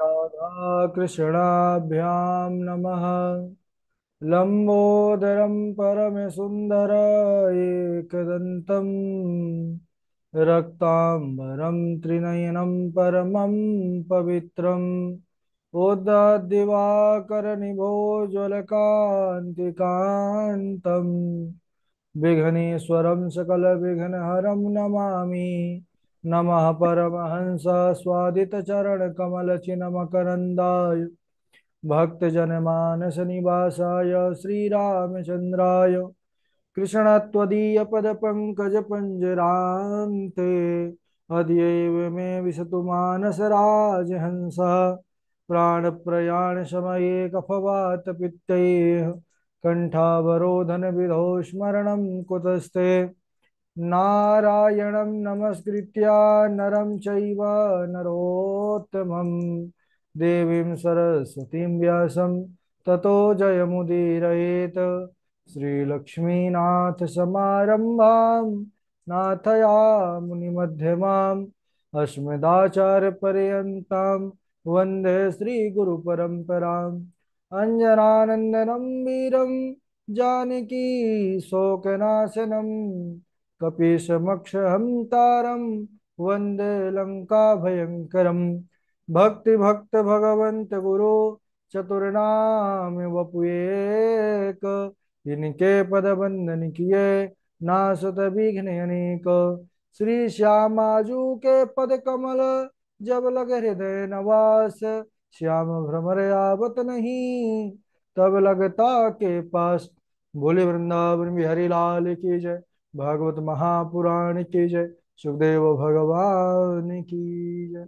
राधा कृष्णाभ्यां नमः। लंबोदरं परमसुन्दर एकदन्तं रक्ताम्बरं त्रिनयनं परमं पवित्रम् उदाद्दिवाकरनिभोज्वलकान्तिकान्तं विघ्नेश्वरं सकलविघ्नहरं नमामि। नमः परमहंस स्वादितचरणकमलचिन्मकरन्दाय भक्तजनमानस निवासाय श्रीरामचन्द्राय कृष्णत्वदीयपदपङ्कजपञ्जरान्ते हृदयैव मे विशतु मानसराजहंसः प्राणप्रयाणसमये कफवातपित्तैः कण्ठावरोधनविधौ स्मरणं कुतस्ते। नारायणं नमस्कृत्य नरं चैव नरोत्तमं देवीं सरस्वतीं व्यासं ततो जयमुदीरयेत्। श्रीलक्ष्मीनाथसमारम्भां नाथयामुनिमध्यमाम् अस्मदाचार्यपर्यन्तां वन्दे श्रीगुरुपरम्पराम्। अञ्जनानन्दनं वीरं जानकी शोकनाशनं कपीशमक्षहन्तारं वन्दे लङ्काभयङ्करम्। भक्तिभक्त भगवन्त गुरु चतुर्नाम वपुएक इनके पद बंदन किए नासत विघ्न अनेक। श्री श्यामाजू के पद कमल जब लग हृदय नवास श्याम भ्रमर आवत नहीं तब लगता के पास। बोले वृंदावन बिहारी लाल की जय। भागवत महापुराण की जय। सुखदेव भगवान की जय।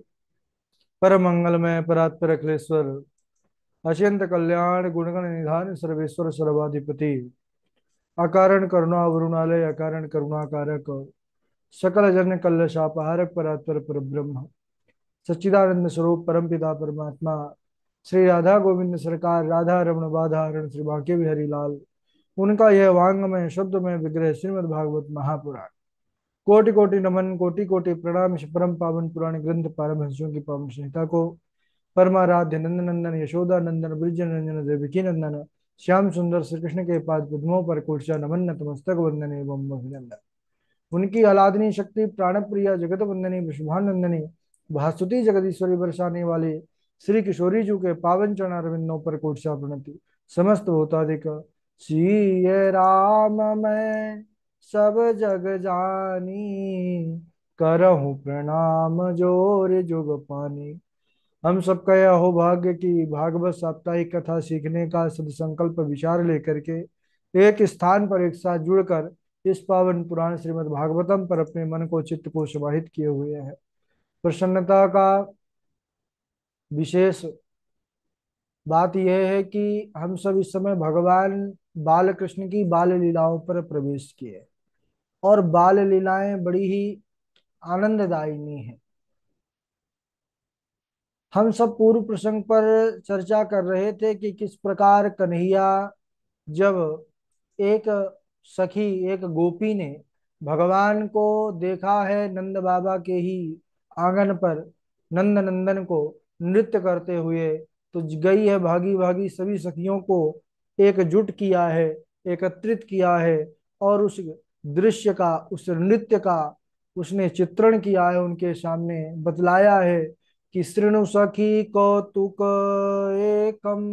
परम मंगलमय परात्पर अखिलेश्वर अचिंत कल्याण गुणगण निधान सर्वेश्वर सर्वाधिपति अकारण करुणावरुणालय अकारण करुणाकारक सकल जन कल्लशापहारक परात्पर परब्रह्म सच्चिदानंद स्वरूप परमपिता परमात्मा श्री राधा गोविंद सरकार राधा रमण बाधा हरण श्री बांके बिहारी लाल उनका यह वांगमय शुद्धमय विग्रह श्रीमद् भागवत महापुराण कोटि कोटि नमन कोटि कोटि प्रणाम। इस परम पावन पुराण ग्रंथ पारमहंसों की पावन संहिता को परमाराध्य नंदनंदन यशोदा नंदन ब्रिज नंदन देवकी नंदन श्याम सुंदर श्री कृष्ण के पाद पद्मों पर कोटचा नमन नतमस्तक वंदन एवं अभिनंदन। उनकी आलादनी शक्ति प्राण प्रिया जगत वंदनी विश्वानंदनी भास्तुति जगदीश्वरी बरसाने वाले श्री किशोरी जी के पावन चरणारविंदों पर कोटचा प्रणति। समस्त भूतादिक सिय राम मैं सब जग जानी करहूँ प्रणाम जोर जुग पानी। हम सबका यह हो भाग्य कि भागवत साप्ताहिक कथा सीखने का सदसंकल्प विचार लेकर के एक स्थान पर एक साथ जुड़कर इस पावन पुराण श्रीमद् भागवतम पर अपने मन को चित्त को समाहित किए हुए हैं। प्रसन्नता का विशेष बात यह है कि हम सब इस समय भगवान बाल कृष्ण की बाल लीलाओं पर प्रवेश किए और बाल लीलाएं बड़ी ही आनंददायिनी है। हम सब पूर्व प्रसंग पर चर्चा कर रहे थे कि किस प्रकार कन्हैया जब एक सखी एक गोपी ने भगवान को देखा है नंद बाबा के ही आंगन पर नंद नंदन को नृत्य करते हुए तो गई है भागी भागी सभी सखियों को एकजुट किया है एकत्रित किया है और उस दृश्य का उस नृत्य का उसने चित्रण किया है उनके सामने बतलाया है कि शृणु सखी कौतुक एकम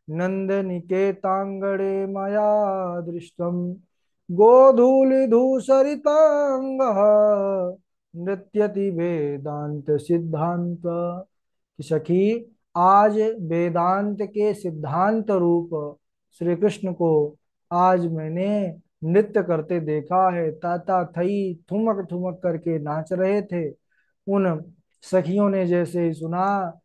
नंद निकेतांगणे मया दृष्टम गोधूलिधूसरितांग नृत्यति वेदांत सिद्धांत। कि सखी आज वेदांत के सिद्धांत रूप श्री कृष्ण को आज मैंने नृत्य करते देखा है। ताता थई ठुमक ठुमक करके नाच रहे थे। उन सखियों ने जैसे ही सुना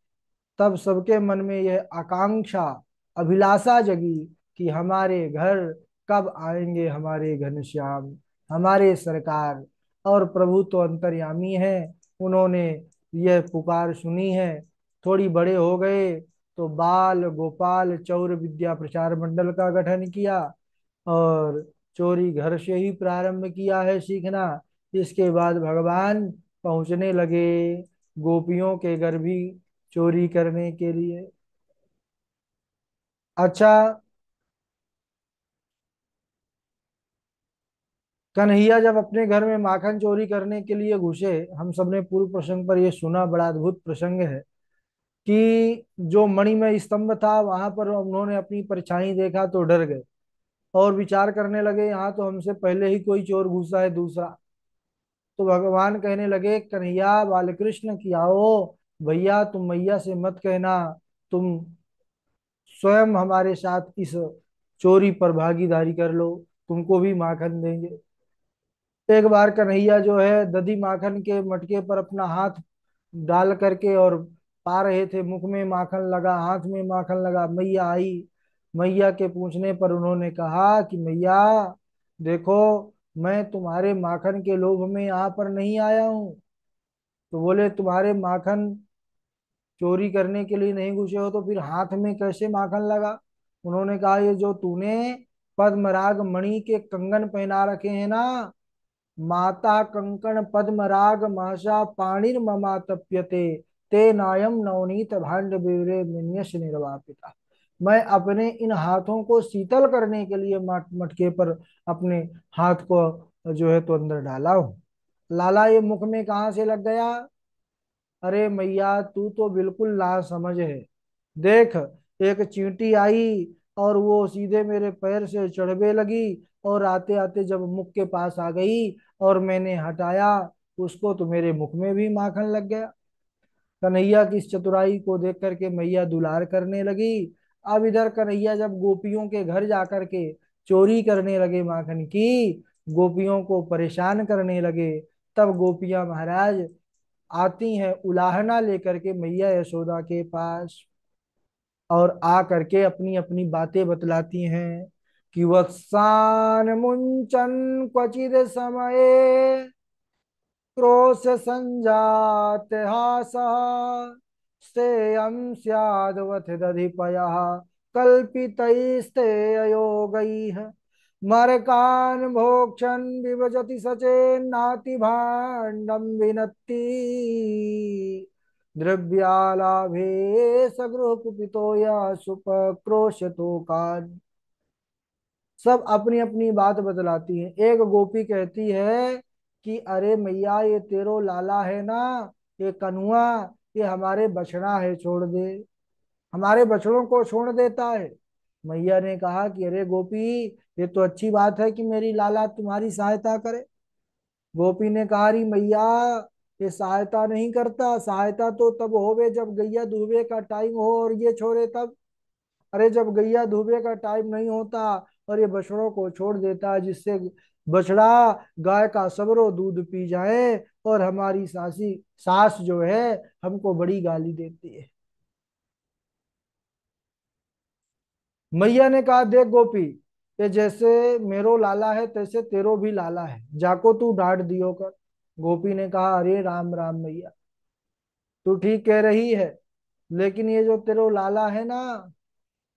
तब सबके मन में यह आकांक्षा अभिलाषा जगी कि हमारे घर कब आएंगे हमारे घनश्याम हमारे सरकार। और प्रभु तो अंतर्यामी है उन्होंने यह पुकार सुनी है। थोड़ी बड़े हो गए तो बाल गोपाल चौर विद्या प्रचार मंडल का गठन किया और चोरी घर से ही प्रारंभ किया है सीखना। इसके बाद भगवान पहुंचने लगे गोपियों के घर भी चोरी करने के लिए। अच्छा, कन्हैया जब अपने घर में माखन चोरी करने के लिए घुसे, हम सबने पूर्व प्रसंग पर यह सुना, बड़ा अद्भुत प्रसंग है कि जो मणिमय स्तंभ था वहां पर उन्होंने अपनी परछाई देखा तो डर गए और विचार करने लगे, यहाँ तो हमसे पहले ही कोई चोर घुसा है दूसरा। तो भगवान कहने लगे, कन्हैया बालकृष्ण की आओ, भैया तुम मैया से मत कहना, तुम स्वयं हमारे साथ इस चोरी पर भागीदारी कर लो, तुमको भी माखन देंगे। एक बार कन्हैया जो है दधी माखन के मटके पर अपना हाथ डाल करके और पा रहे थे, मुख में माखन लगा, हाथ में माखन लगा, मैया आई। मैया के पूछने पर उन्होंने कहा कि मैया देखो, मैं तुम्हारे माखन के लोभ में यहाँ पर नहीं आया हूँ। तो बोले, तुम्हारे माखन चोरी करने के लिए नहीं घुसे हो तो फिर हाथ में कैसे माखन लगा? उन्होंने कहा, ये जो तूने पद्मराग मणि के कंगन पहना रखे हैं ना, माता कंकण पद्मराग महसा पाणिर ममा तप्यते, ते नायम नवनीत भांड बिवरे मिन्यस निर्वापिता। मैं अपने इन हाथों को शीतल करने के लिए मटके पर अपने हाथ को जो है तो अंदर डाला हूं। लाला, ये मुख में कहाँ से लग गया? अरे मैया, तू तो बिल्कुल ना समझ है। देख, एक चींटी आई और वो सीधे मेरे पैर से चढ़ने लगी, और आते आते जब मुख के पास आ गई और मैंने हटाया उसको, तो मेरे मुख में भी माखन लग गया। कन्हैया की इस चतुराई को देख करके मैया दुलार करने लगी। अब इधर कन्हैया जब गोपियों के घर जाकर के चोरी करने लगे माखन की, गोपियों को परेशान करने लगे, तब गोपियां महाराज आती हैं उलाहना लेकर के मैया यशोदा के पास, और आ करके अपनी अपनी बातें बतलाती हैं कि वत्सान मुंचन क्वचिद समये क्रोश संजात हासः स्तेयं स्यादवथ दधिपयः कल्पितैस्ते अयोगैः मरकान् भोक्षन् विभजति सचेन्नाति भाण्डं विनत्ति द्रव्यालाभे सगृह कुपितो या सुपक्रोशतो कान्। सब अपनी अपनी बात बतलाती हैं। एक गोपी कहती है कि अरे मैया, ये तेरो लाला है ना, ये कनुआ, ये हमारे बछड़ा है, छोड़ दे, हमारे बछड़ों को छोड़ देता है। मैया ने कहा कि अरे गोपी, ये तो अच्छी बात है कि मेरी लाला तुम्हारी सहायता करे। गोपी ने कहा, अरे मैया, ये सहायता नहीं करता, सहायता तो तब होवे जब गैया दूबे का टाइम हो और ये छोड़े तब। अरे जब गैया धोबे का टाइम नहीं होता और ये बछड़ों को छोड़ देता है, जिससे बछड़ा गाय का सबरो दूध पी जाए, और हमारी सास जो है हमको बड़ी गाली देती है। मैया ने कहा, देख गोपी, ये जैसे मेरो लाला है तैसे तेरो भी लाला है, जाको तू डांट दियो कर। गोपी ने कहा, अरे राम राम मैया, तू ठीक कह रही है, लेकिन ये जो तेरो लाला है ना,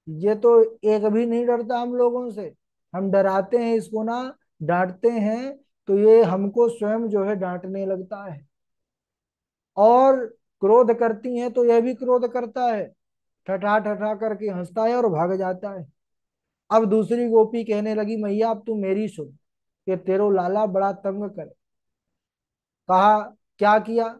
ये तो एक भी नहीं डरता हम लोगों से। हम डराते हैं इसको ना, डांटते हैं तो ये हमको स्वयं जो है डांटने लगता है, और क्रोध करती हैं तो यह भी क्रोध करता है, ठठा ठठा करके हंसता है और भाग जाता है। अब दूसरी गोपी कहने लगी, मैया अब तू मेरी सुन, कि तेरो लाला बड़ा तंग करे। कहा, क्या किया?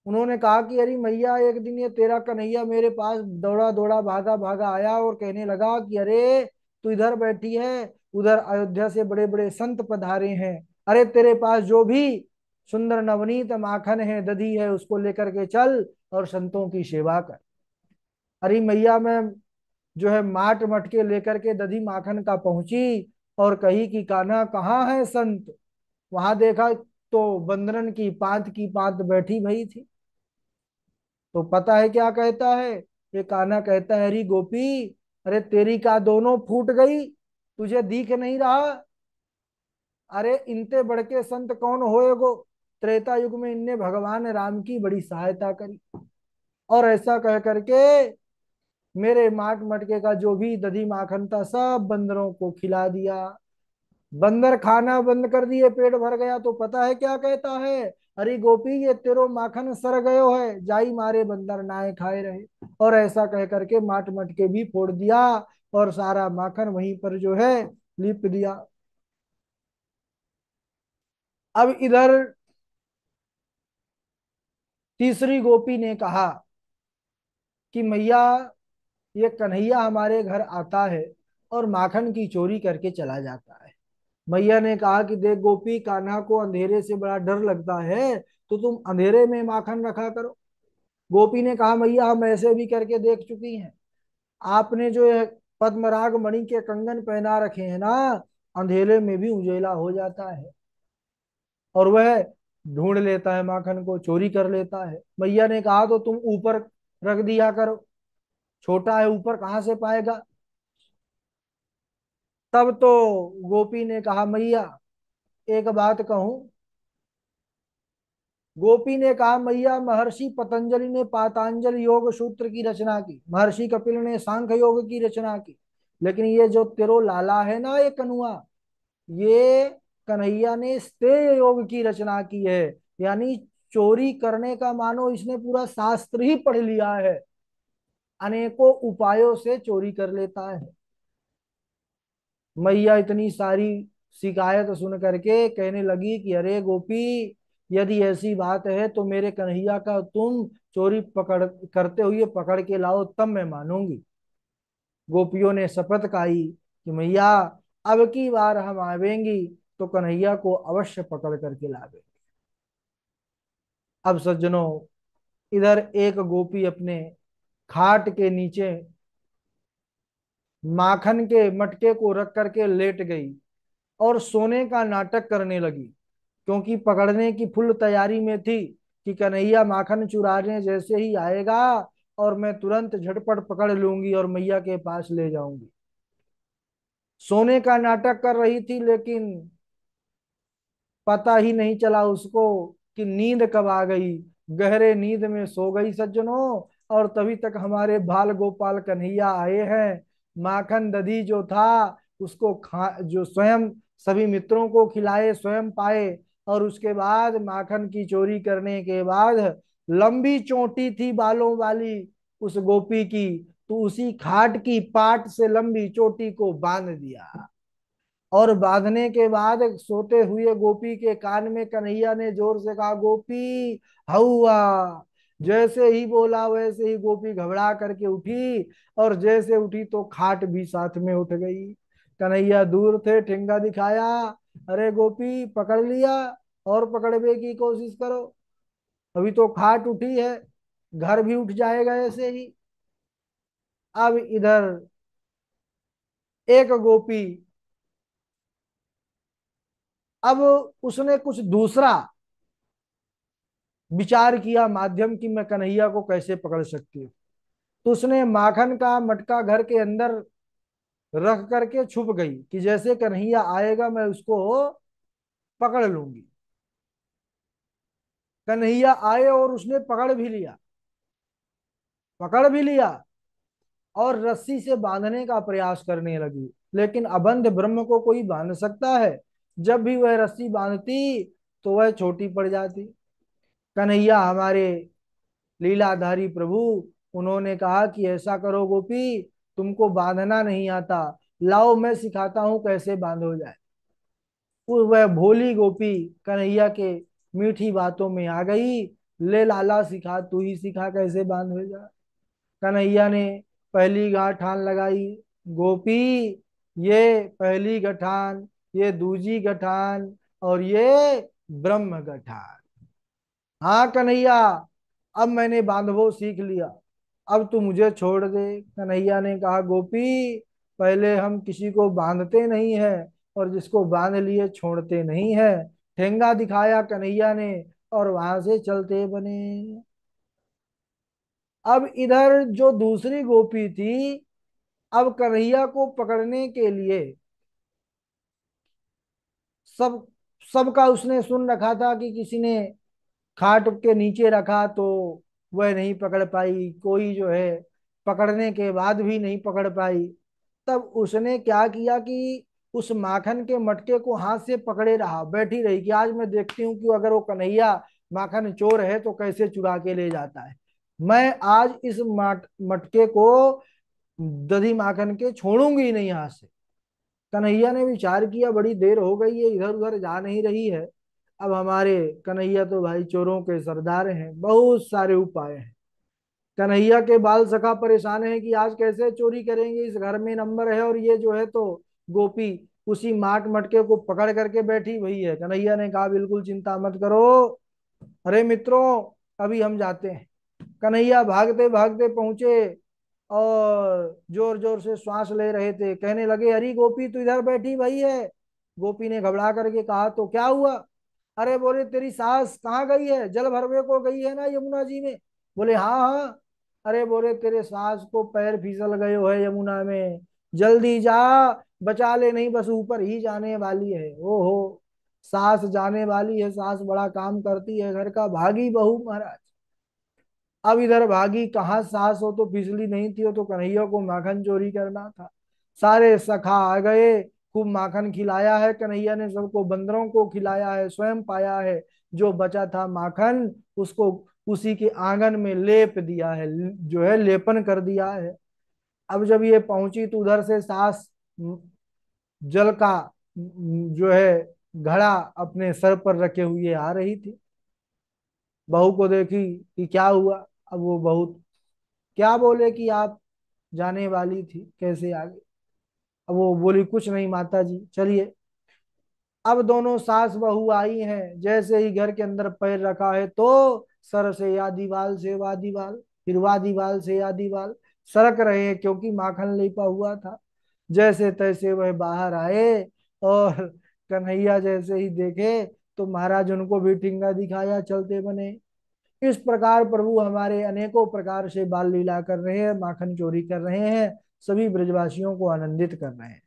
उन्होंने कहा कि अरे मैया, एक दिन ये तेरा कन्हैया मेरे पास दौड़ा दौड़ा भागा भागा आया और कहने लगा कि अरे तू इधर बैठी है, उधर अयोध्या से बड़े बड़े संत पधारे हैं, अरे तेरे पास जो भी सुंदर नवनीत माखन है, दधी है, उसको लेकर के चल और संतों की सेवा कर। अरे मैया, मैं जो है माट मटके लेकर के दधी माखन का पहुंची और कही कि कान्हा कहाँ है संत? वहां देखा तो बंदरन की पांत बैठी भई थी। तो पता है क्या कहता है? ये कान्हा कहता है, अरे गोपी, अरे तेरी का दोनों फूट गई, तुझे दिख नहीं रहा? अरे इनते बढ़ के संत कौन होएगो? त्रेता युग में इनने भगवान राम की बड़ी सहायता करी, और ऐसा कह करके मेरे माट मटके का जो भी दधी माखन था सब बंदरों को खिला दिया। बंदर खाना बंद कर दिए, पेट भर गया, तो पता है क्या कहता है? अरे गोपी ये तेरो माखन सर गयो है, जाई मारे बंदर नाए खाए रहे। और ऐसा कह करके माट मटके भी फोड़ दिया और सारा माखन वहीं पर जो है लिप दिया। अब इधर तीसरी गोपी ने कहा कि मैया ये कन्हैया हमारे घर आता है और माखन की चोरी करके चला जाता है। मैया ने कहा कि देख गोपी, कान्हा को अंधेरे से बड़ा डर लगता है, तो तुम अंधेरे में माखन रखा करो। गोपी ने कहा मैया हम ऐसे भी करके देख चुकी हैं, आपने जो ये पद्मराग मणि के कंगन पहना रखे हैं ना, अंधेरे में भी उजेला हो जाता है और वह ढूंढ लेता है, माखन को चोरी कर लेता है। मैया ने कहा तो तुम ऊपर रख दिया करो, छोटा है ऊपर कहाँ से पाएगा। तब तो गोपी ने कहा मैया एक बात कहूं। गोपी ने कहा मैया महर्षि पतंजलि ने पातंजलि योग सूत्र की रचना की, महर्षि कपिल ने सांख्य योग की रचना की, लेकिन ये जो तेरो लाला है ना ये कनुआ, ये कन्हैया ने स्तेय योग की रचना की है। यानी चोरी करने का मानो इसने पूरा शास्त्र ही पढ़ लिया है, अनेकों उपायों से चोरी कर लेता है। मैया इतनी सारी शिकायत सुन करके कहने लगी कि अरे गोपी, यदि ऐसी बात है तो मेरे कन्हैया का तुम चोरी पकड़ करते हुए पकड़ के लाओ, तब मैं मानूंगी। गोपियों ने शपथ खाई कि मैया अब की बार हम आवेंगी तो कन्हैया को अवश्य पकड़ करके लावे। अब सज्जनों, इधर एक गोपी अपने खाट के नीचे माखन के मटके को रख करके लेट गई और सोने का नाटक करने लगी, क्योंकि पकड़ने की फुल तैयारी में थी कि कन्हैया माखन चुराने जैसे ही आएगा और मैं तुरंत झटपट पकड़ लूंगी और मैया के पास ले जाऊंगी। सोने का नाटक कर रही थी, लेकिन पता ही नहीं चला उसको कि नींद कब आ गई। गहरे नींद में सो गई सज्जनों, और तभी तक हमारे बाल गोपाल कन्हैया आए हैं। माखन दधी जो था उसको खा, जो स्वयं सभी मित्रों को खिलाए स्वयं पाए, और उसके बाद माखन की चोरी करने के बाद लंबी चोटी थी बालों वाली उस गोपी की, तो उसी खाट की पाट से लंबी चोटी को बांध दिया। और बांधने के बाद सोते हुए गोपी के कान में कन्हैया ने जोर से कहा गोपी हौआ। जैसे ही बोला वैसे ही गोपी घबरा करके उठी, और जैसे उठी तो खाट भी साथ में उठ गई। कन्हैया दूर थे, ठेंगा दिखाया, अरे गोपी पकड़ लिया, और पकड़ने की कोशिश करो, अभी तो खाट उठी है, घर भी उठ जाएगा ऐसे ही। अब इधर एक गोपी, अब उसने कुछ दूसरा विचार किया माध्यम की मैं कन्हैया को कैसे पकड़ सकती हूँ। तो उसने माखन का मटका घर के अंदर रख करके छुप गई कि जैसे कन्हैया आएगा मैं उसको पकड़ लूंगी। कन्हैया आए और उसने पकड़ भी लिया और रस्सी से बांधने का प्रयास करने लगी, लेकिन अबंध ब्रह्म को कोई बांध सकता है। जब भी वह रस्सी बांधती तो वह छोटी पड़ जाती। कन्हैया हमारे लीलाधारी प्रभु, उन्होंने कहा कि ऐसा करो गोपी, तुमको बांधना नहीं आता, लाओ मैं सिखाता हूं कैसे बांधो जाए। वह भोली गोपी कन्हैया के मीठी बातों में आ गई, ले लाला सिखा, तू ही सिखा कैसे बांधो जाए। कन्हैया ने पहली गठान लगाई, गोपी ये पहली गठान, ये दूजी गठान, और ये ब्रह्म गठान। हाँ कन्हैया, अब मैंने बांधवो सीख लिया, अब तू मुझे छोड़ दे। कन्हैया ने कहा गोपी, पहले हम किसी को बांधते नहीं है और जिसको बांध लिए छोड़ते नहीं है। ठेंगा दिखाया कन्हैया ने और वहां से चलते बने। अब इधर जो दूसरी गोपी थी, अब कन्हैया को पकड़ने के लिए सब सबका उसने सुन रखा था कि किसी ने खाट के नीचे रखा तो वह नहीं पकड़ पाई, कोई जो है पकड़ने के बाद भी नहीं पकड़ पाई। तब उसने क्या किया कि उस माखन के मटके को हाथ से पकड़े रहा, बैठी रही कि आज मैं देखती हूँ कि अगर वो कन्हैया माखन चोर है तो कैसे चुरा के ले जाता है। मैं आज इस मटके को दधी माखन के छोड़ूंगी ही नहीं यहाँ से। कन्हैया ने विचार किया, बड़ी देर हो गई है, इधर उधर जा नहीं रही है। अब हमारे कन्हैया तो भाई चोरों के सरदार हैं, बहुत सारे उपाय हैं। कन्हैया के बाल सखा परेशान है कि आज कैसे चोरी करेंगे, इस घर में नंबर है और ये जो है तो गोपी उसी माट मटके को पकड़ करके बैठी हुई है। कन्हैया ने कहा बिल्कुल चिंता मत करो, अरे मित्रों अभी हम जाते हैं। कन्हैया भागते भागते पहुंचे और जोर जोर से श्वास ले रहे थे, कहने लगे अरे गोपी तू इधर बैठी भाई है। गोपी ने घबरा करके कहा तो क्या हुआ। अरे बोले तेरी सास कहाँ गई है, जल भरने को गई है ना यमुना जी में। बोले हाँ हाँ। अरे बोले तेरे सास को पैर फिसल गए हो है यमुना में, जल्दी जा बचा ले, नहीं बस ऊपर ही जाने वाली है। ओहो, सास जाने वाली है, सास बड़ा काम करती है घर का, भागी बहू महाराज। अब इधर भागी कहाँ, सास हो तो फिसली नहीं थी, हो तो कन्हैया को माखन चोरी करना था। सारे सखा आ गए, खूब माखन खिलाया है कन्हैया ने, सबको बंदरों को खिलाया है, स्वयं पाया है। जो बचा था माखन उसको उसी के आंगन में लेप दिया है, जो है लेपन कर दिया है। अब जब ये पहुंची तो उधर से सास जल का जो है घड़ा अपने सर पर रखे हुए आ रही थी। बहू को देखी कि क्या हुआ। अब वो बहुत क्या बोले कि आप जाने वाली थी कैसे आ गई। अब वो बोली कुछ नहीं माता जी चलिए। अब दोनों सास बहू आई हैं, जैसे ही घर के अंदर पैर रखा है तो सर से या दीवाल से वा दीवाल, फिर वा दीवाल से या दीवाल, सरक रहे हैं क्योंकि माखन लेपा हुआ था। जैसे तैसे वह बाहर आए और कन्हैया जैसे ही देखे तो महाराज उनको भी ठिंगा दिखाया, चलते बने। इस प्रकार प्रभु हमारे अनेकों प्रकार से बाल लीला कर रहे हैं, माखन चोरी कर रहे हैं, सभी ब्रजवासियों को आनंदित कर रहे हैं।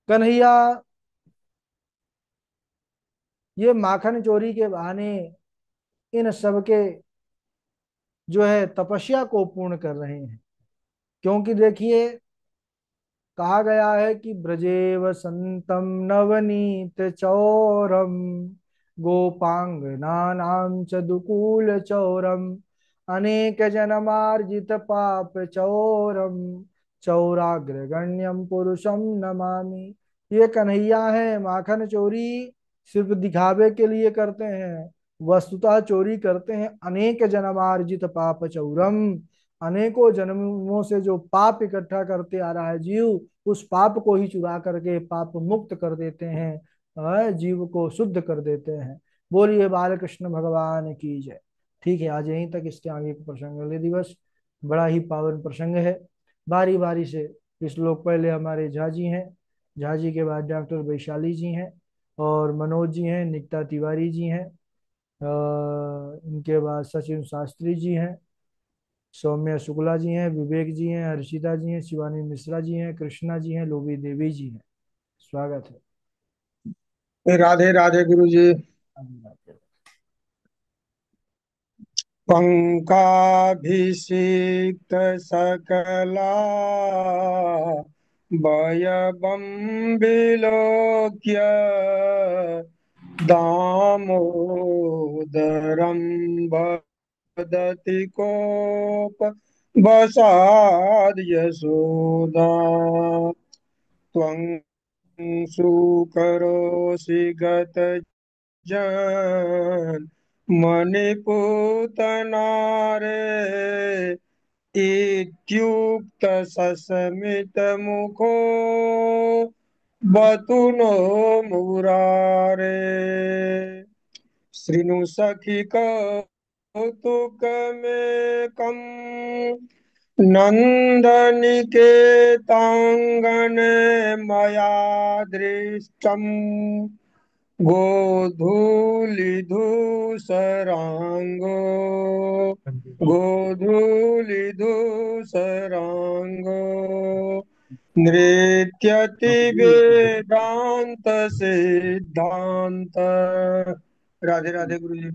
कन्हैया ये माखन चोरी के बहाने इन सबके जो है तपस्या को पूर्ण कर रहे हैं। क्योंकि देखिए कहा गया है कि ब्रजेव संतम नवनीत चौरम गोपांगनानां च दुकूल चौरम अनेक जन्मार्जित पाप चौरम चौराग्रगण्यम पुरुषम नमामि। ये कन्हैया है, माखन चोरी सिर्फ दिखावे के लिए करते हैं, वस्तुतः चोरी करते हैं अनेक जन्मार्जित पाप चौरम। अनेकों जन्मों से जो पाप इकट्ठा करते आ रहा है जीव, उस पाप को ही चुरा करके पाप मुक्त कर देते हैं, जीव को शुद्ध कर देते हैं। बोलिए बालकृष्ण भगवान की जय। ठीक है, आज यहीं तक, इसके आगे का प्रसंग अगले दिवस। बड़ा ही पावन प्रसंग है। बारी बारी से इस लोग पहले हमारे झा जी हैं, झा जी के बाद डॉक्टर वैशाली जी हैं, और मनोज जी हैं, निकिता तिवारी जी हैं, इनके बाद सचिन शास्त्री जी हैं, सौम्या शुक्ला जी हैं, विवेक जी हैं, हर्षिता जी हैं, शिवानी मिश्रा जी हैं, कृष्णा जी हैं, लोबी देवी जी हैं। स्वागत है। राधे राधे गुरु जी। अभिवादन। पंकाभिषिक्त सकला वयवं विलोक्य दामोदरं वदति कोप वसाद यशोदा त्वं सुकरोषि गत जन मणिपूतनारे इत्युक्त सस्मितमुखो बतुनो मुरारे शृणु सखि कौतुकमेकम् नन्दनिकेताङ्गने मया दृष्टम् गोधूलिधूसराङ्गो गोधूलिधूसराङ्गो नृत्यति वेदांत सिद्धांत। राधे राधे गुरु जी।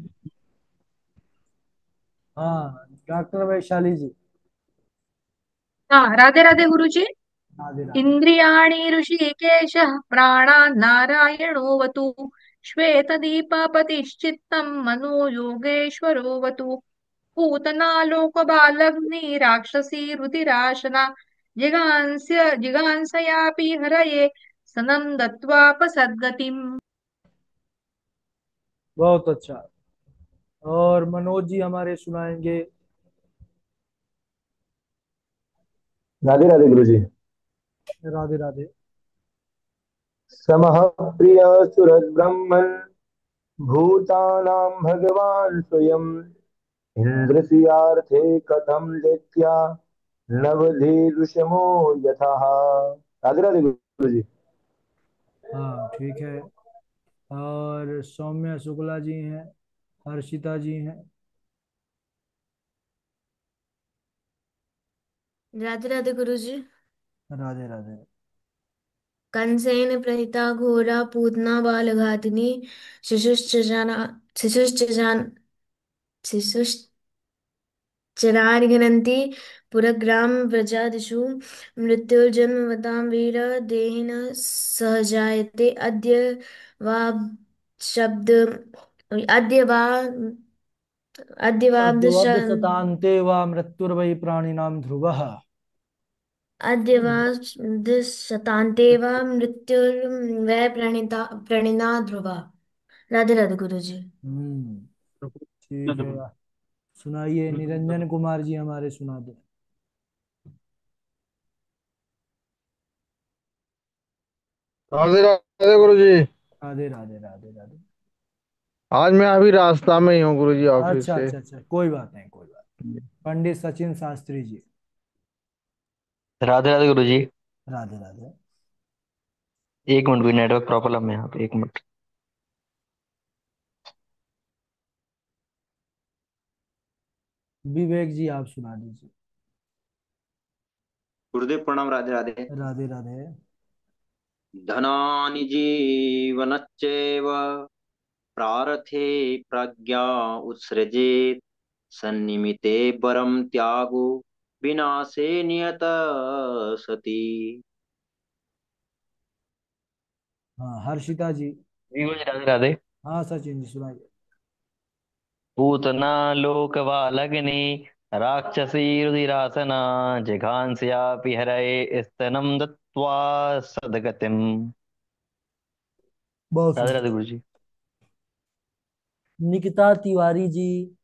हाँ डॉक्टर वैशाली जी। हाँ, राधे राधे गुरुजी। राधे राधे। इन्द्रियाणि ऋषिकेशः प्राणान् नारायणो वतु। श्वेतदीपापतिश्चित्तम् मनो योगेश्वरो वतु पूतना लोकबालग्नि राक्षसी रुधिराशना जिगांसयापि हरये सनम दत्वापसद्गतिम्। बहुत अच्छा। और मनोज जी हमारे सुनाएंगे। राधे राधे गुरु जी। राधे राधे। समः प्रिय सुरत ब्रह्मन् भूतानां भगवान् स्वयं हाँ इन्द्रस्यार्थे कथं दैत्या नवधीरुषमो यथा। राधे राधे गुरु जी। हाँ ठीक है। और सौम्या शुक्ला जी हैं, हर्षिता जी हैं। राधे राधे गुरु जी। राधे राधे। कंसेन प्रहिता घोरा पूतना बालघातिनी शिशुश्च जाना शिशुश्च जान शिशुश्चरार्घ्नन्ति पुरग्राम व्रजादिषु मृत्युर्जन्मवतां वीर देहिनः सहजायते वा शब्द अद्य वा अद्य वाब्दश सद्वद सतान्ते वा मृत्युर्वै प्राणिनां ध्रुवः। अद्य वा शतान्ते वा मृत्युर्वै प्रणिना ध्रुवा। राधे राधे गुरु जी। हम्म। ठीक है। सुनाइए, निरंजन कुमार जी हमारे सुना दे। राधे राधे गुरु जी। राधे राधे राधे राधे। आज मैं अभी रास्ता में ही हूँ गुरु जी, ऑफिस अच्छा से। अच्छा अच्छा, कोई बात नहीं, कोई बात नहीं। पंडित सचिन शास्त्री जी। राधे राधे गुरु जी। राधे राधे। एक मिनट भी, नेटवर्क प्रॉब्लम है यहाँ पे, एक मिनट। विवेक जी आप सुना दीजिए। गुरुदेव प्रणाम। राधे राधे। राधे राधे। धनानि जीवनच्चैव प्रारथे प्रज्ञा उत्सृजेत् सन्निमिते परं त्यागो विनाशे नियत सति। हाँ हर्षिता जी। जी गुरु जी, राधे राधे। हाँ सचिन जी सुनाइए। पूतना लोकवालग्नि राक्षसी रुधिरासना जिघांसयापि हरये स्तनं दत्त्वा सद्गतिम्। बहुत राधे सुंदर। राधे गुरु जी। निकिता तिवारी जी।